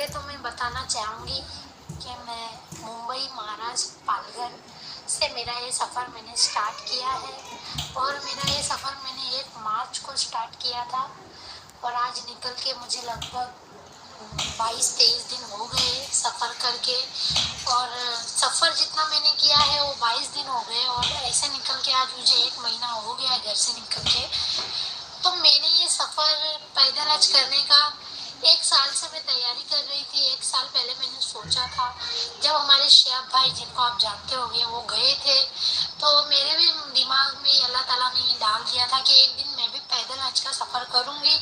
पहले तो मैं बताना चाहूँगी कि मैं मुंबई महाराष्ट्र पालघर से मेरा ये सफ़र मैंने स्टार्ट किया है और मेरा ये सफ़र मैंने 1 मार्च को स्टार्ट किया था और आज निकल के मुझे लगभग 22-23 दिन हो गए सफ़र करके। और सफ़र जितना मैंने किया है वो 22 दिन हो गए और ऐसे निकल के आज मुझे 1 महीना हो गया घर से निकल के। तो मैंने ये सफ़र पैदल आज करने का 1 साल से मैं तैयारी कर रही थी। 1 साल पहले मैंने सोचा था, जब हमारे शिहाब भाई जिनको आप जानते होंगे वो गए थे, तो मेरे भी दिमाग में अल्लाह ताला ने ये डाल दिया था कि एक दिन मैं भी पैदल हज का सफ़र करूँगी।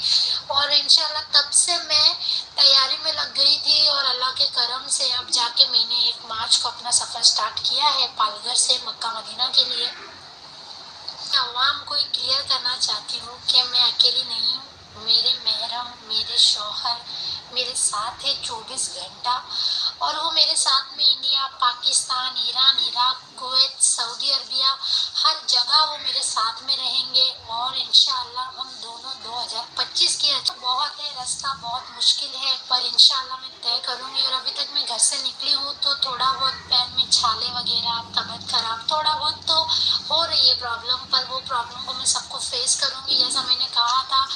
और इंशाल्लाह तब से मैं तैयारी में लग गई थी और अल्लाह के करम से अब जाके मैंने 1 मार्च को अपना सफ़र स्टार्ट किया है पालघर से मक्का मदीना के लिए। आवाम को क्लियर करना चाहती हूँ कि मैं अकेली नहीं हूँ। मेरे महरम, मेरे शौहर मेरे साथ है 24 घंटा और वो मेरे साथ में India, Pakistan, Iran, Iraq, Kuwait, Saudi Arabia, हर जगह वो मेरे साथ में रहेंगे। और इंशाअल्लाह हम दोनों 2025 की बहुत है, रास्ता बहुत मुश्किल है पर इंशाअल्लाह मैं तय करूँगी। और अभी तक मैं घर से निकली हूँ तो थोड़ा बहुत पैर में छाले वगैरह, तबीयत खराब थोड़ा बहुत तो हो रही है प्रॉब्लम, पर वो प्रॉब्लम को मैं सबको फेस करूँगी। जैसा मैंने कहा था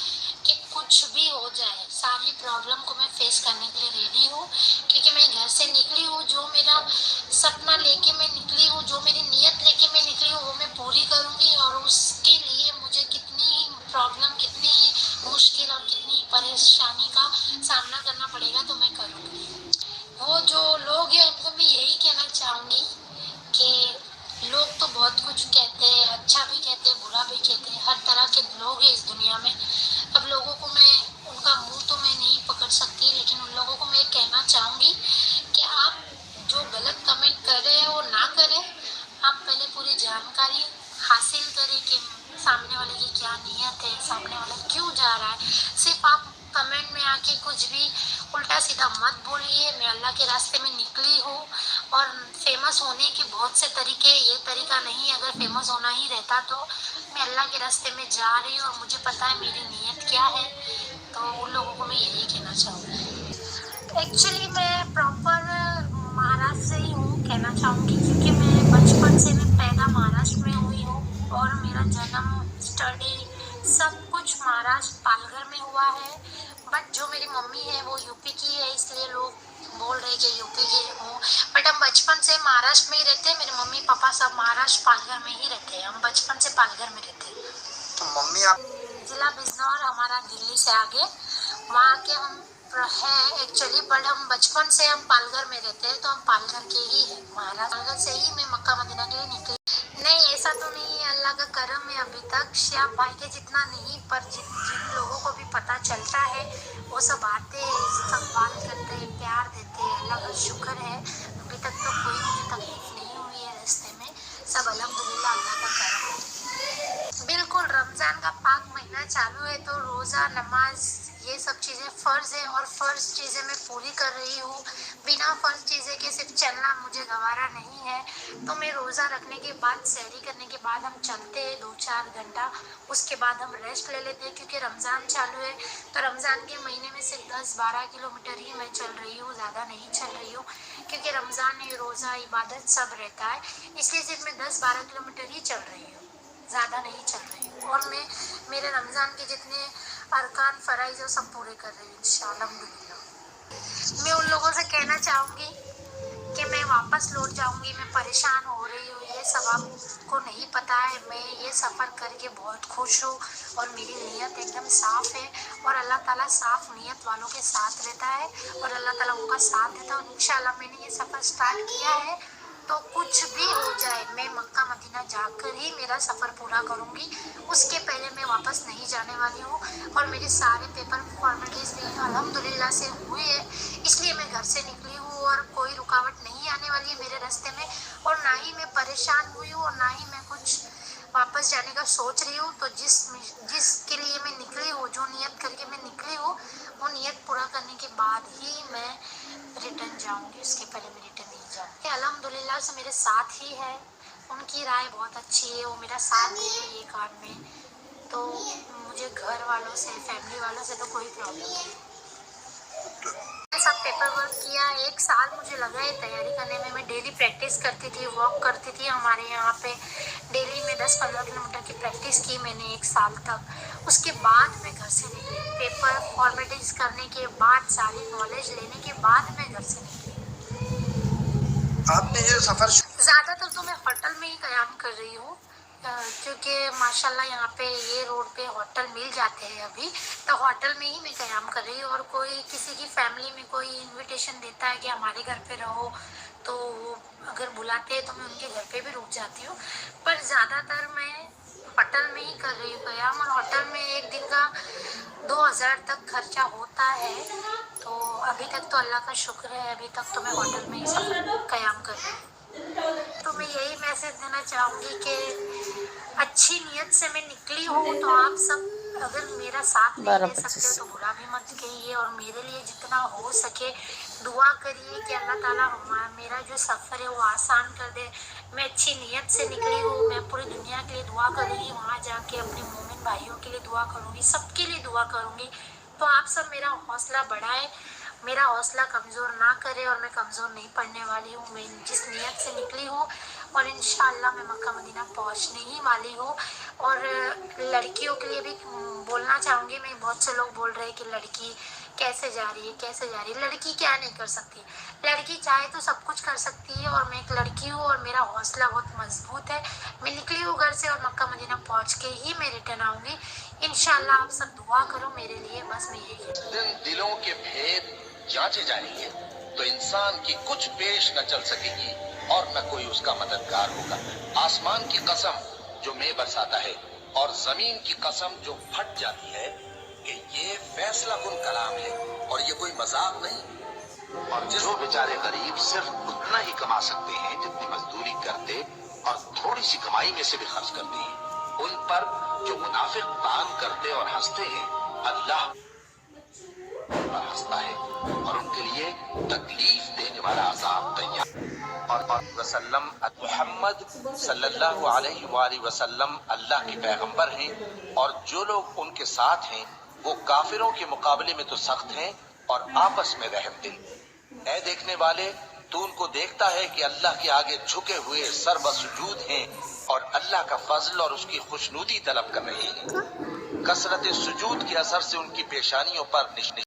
कि कुछ भी हो जाए सारी प्रॉब्लम को मैं फेस करने के लिए रेडी हूँ, क्योंकि मैं घर से निकली हूँ। जो मेरा सपना लेके मैं निकली हूँ, जो मेरी नीयत लेके मैं निकली हूँ वो मैं पूरी करूँगी। और उसके लिए मुझे कितनी ही प्रॉब्लम, कितनी ही मुश्किल और कितनी परेशानी का सामना करना पड़ेगा तो मैं करूँगी। वो जो लोग हैं उनको मैं यही कहना चाहूँगी कि लोग तो बहुत कुछ कहते हैं, अच्छा भी कहते हैं, बुरा भी कहते हैं, हर तरह के लोग हैं इस दुनिया में। अब लोगों को मैं उनका मुंह तो मैं नहीं पकड़ सकती, लेकिन उन लोगों को मैं कहना चाहूँगी कि आप जो गलत कमेंट कर रहे हैं वो ना करें। आप पहले पूरी जानकारी हासिल करें कि सामने वाले की क्या नीयत है, सामने वाला क्यों जा रहा है। सिर्फ आप कमेंट में आके कुछ भी उल्टा सीधा मत बोलिए। मैं अल्लाह के रास्ते में निकली हूँ और फेमस होने के बहुत से तरीके, ये तरीका नहीं। अगर फेमस होना ही रहता तो मैं अल्लाह के रास्ते में जा रही हूँ और मुझे पता है मेरी नीयत क्या है। तो उन लोगों को मैं यही कहना चाहूँगी। एक्चुअली मैं प्रॉपर महाराष्ट्र से ही हूँ, कहना चाहूँगी, क्योंकि मैं बचपन से मैं पैदा महाराष्ट्र में हुई हूँ और मेरा जन्म, स्टडी सब कुछ महाराष्ट्र पालघर में हुआ है। बट जो मेरी मम्मी है वो यूपी की है, इसलिए लोग बोल रहे कि यूपी की हूँ। बट हम बचपन से महाराष्ट्र में ही रहते हैं। मेरे मम्मी पापा सब महाराष्ट्र पालघर में ही रहते हैं। हम बचपन से पालघर में रहते हैं। तो मम्मी आप जिला बिजनौर हमारा दिल्ली से आगे, वहाँ के हम है एक्चुअली, बट हम बचपन से हम पालघर में रहते हैं तो हम पालघर के ही है। महाराष्ट्र से ही मैं मक्का मदीना के लिए निकली। नहीं, ऐसा तो नहीं है, अल्लाह का करम है। अभी तक शिहाब भाई के जितना नहीं, पर जिन लोगों को भी पता चलता है वो सब आते हैं, इस्तकबाल करते हैं, प्यार देते हैं। अल्लाह का शुक्र है अभी तक तो कोई मुझे तकलीफ नहीं हुई है रास्ते में। सब अल्हम्दुलिल्लाह अल्लाह का करम है। बिल्कुल, रमज़ान का पाक महीना चालू है तो रोज़ा, नमाज, ये सब चीज़ें फ़र्ज़ है और फ़र्ज़ चीज़ें मैं पूरी कर रही हूँ। बिना फ़र्ज़ चीज़ें के सिर्फ चलना मुझे गवारा नहीं है। तो मैं रोज़ा रखने के बाद, सहरी करने के बाद हम चलते हैं 2-4 घंटा, उसके बाद हम रेस्ट ले लेते हैं, क्योंकि रमज़ान चालू है। तो रमज़ान के महीने में सिर्फ 10-12 किलोमीटर ही मैं चल रही हूँ, ज़्यादा नहीं चल रही हूँ, क्योंकि रमज़ान में रोज़ा, इबादत सब रहता है, इसलिए सिर्फ मैं 10-12 किलोमीटर ही चल रही हूँ, ज़्यादा नहीं चल रही हूँ। और मैं मेरे रमज़ान के जितने अरकान फ़राइज़ है सब पूरे कर रही हूँ इंशाअल्लाह, अल्हम्दुलिल्लाह। मैं उन लोगों से कहना चाहूँगी कि मैं वापस लौट जाऊँगी, मैं परेशान हो रही हूँ, ये सब आपको नहीं पता है। मैं ये सफ़र करके बहुत खुश हूँ और मेरी नीयत एकदम साफ़ है और अल्लाह ताला साफ़ नीयत वालों के साथ रहता है और अल्लाह ताला उनका साथ देता है। इंशाअल्लाह मैंने ये सफ़र स्टार्ट किया है तो कुछ भी हो जाए मैं मक्का मदीना जाकर ही मेरा सफ़र पूरा करूँगी। उसके पहले मैं वापस नहीं जाने वाली हूँ और मेरे सारे पेपर फॉर्मेलिटीज़ भी अल्हम्दुलिल्लाह से हुए है, इसलिए मैं घर से निकली हूँ और कोई रुकावट नहीं आने वाली है मेरे रास्ते में। और ना ही मैं परेशान हुई हूँ और ना ही मैं कुछ वापस जाने का सोच रही हूँ। तो जिसके लिए मैं निकली हूँ, जो नियत करके मैं निकली हूँ, वो नियत पूरा करने के बाद ही मैं रिटर्न जाऊँगी, उसके पहले मैं रिटर्न नहीं जाऊँगी। अल्हम्दुलिल्लाह से मेरे साथ ही है, उनकी राय बहुत अच्छी है, वो मेरा साथ दे रहे हैं ये काम में। तो मुझे घर वालों से, फैमिली वालों से तो कोई प्रॉब्लम नहीं है। सब پیپر ورک کیا. 1 سال مجھے لگا ہے تیاری کرنے میں. میں ڈیلی پریکٹس کرتی تھی, واک کرتی تھی. ہمارے یہاں پہ ڈیلی میں 10-15 کلومیٹر کی پریکٹس کی میں نے 1 سال تک. اس کے بعد میں گھر سے نکلی. پیپر فارمیلٹیز کرنے کے بعد, ساری نالج لینے کے بعد میں گھر سے نکلی. آپ نے یہ سفر زیادہ تر تو میں ہوٹل میں ہی قیام کر رہی ہوں, کیونکہ ماشاءاللہ یہاں پہ یہ روڈ پہ ہوٹل مل جاتے ہیں ابھی, تو ہوٹل میں ہی میں قیام کر رہی ہوں. اور کوئی کسی کی فیملی میں کوئی انویٹیشن دیتا ہے کہ ہمارے گھر پہ رہو, تو اگر بلاتے ہیں تو میں ان کے گھر پہ بھی رک جاتی ہوں. پر زیادہ تر میں ہوٹل میں ہی کر رہی ہوں قیام. اور ہوٹل میں ایک دن کا 2000 تک خرچہ ہوتا ہے. تو ابھی تک تو اللہ کا شکر ہے, ابھی تک تو میں ہوٹل میں ہی قیام کر رہی ہوں. تو میں یہی میسج دینا چاہوں گی کہ اچھی نیت سے میں نکلی ہوں, تو آپ سب اگر میرا ساتھ نہیں دے سکتے تو برا بھی مت کہیے, اور میرے لیے جتنا ہو سکے دعا کریے کہ اللہ تعالیٰ میرا جو سفر ہے وہ آسان کر دے. میں اچھی نیت سے نکلی ہوں. میں پوری دنیا کے لیے دعا کروں گی, وہاں جا کے اپنے مومن بھائیوں کے لیے دعا کروں گی, سب کے لیے دعا کروں گی. تو آپ سب میرا حوصلہ بڑھائیں, میرا حوصلہ کمزور نہ کرے, اور میں کمزور نہیں پڑنے والی ہوں. میں جس نیت سے نکلی ہوں, اور انشاءاللہ میں مکہ مدینہ پہنچنے ہی والی ہوں. اور لڑکیوں کے لیے بھی بولنا چاہوں گی. میں بہت سے لوگ بول رہے ہیں کہ لڑکی کیسے جا رہی ہے, کیسے جا رہی ہے. لڑکی کیا نہیں کر سکتی, لڑکی چاہے تو سب کچھ کر سکتی ہے. اور میں ایک لڑکی ہوں, اور میرا حوصلہ بہت مضبوط ہے. میں نکلی ہوں گھر سے, اور مکہ مدینہ پہنچ کے ہی میں ریٹرن آؤں گی انشاءاللہ. آپ سب دعا کرو میرے لیے, بس میں یہی ہے. دن دلوں کے بھید جانچے جائیں گے تو انسان کی کچھ پیش نہ چل سکے گی, اور نہ کوئی اس کا مددگار ہوگا. آسمان کی قسم جو میں برساتا ہے, اور زمین کی قسم جو پھٹ جاتی ہے, کہ یہ فیصلہ کن کلام ہے اور یہ کوئی مذاق نہیں. اور جو بیچارے غریب صرف اتنا ہی کما سکتے ہیں جتنی مزدوری کرتے, اور تھوڑی سی کمائی میں سے بھی خرچ کرتے ہیں, ان پر جو منافق دان کرتے اور ہنستے ہیں, اللہ پر ہنستا ہے, اور ان کے لیے تکلیف دینے والا عذاب تیار. اور وسلم محمد صلی اللہ علیہ وآلہ وسلم اللہ کے پیغمبر ہیں, اور جو لوگ ان کے ساتھ ہیں وہ کافروں کے مقابلے میں تو سخت ہیں اور آپس میں رحم دل. اے دیکھنے والے, تو ان کو دیکھتا ہے کہ اللہ کے آگے جھکے ہوئے سر بسجود ہیں, اور اللہ کا فضل اور اس کی خوشنودی طلب کر رہے ہیں. کثرت سجود کے اثر سے ان کی پیشانیوں پر نشان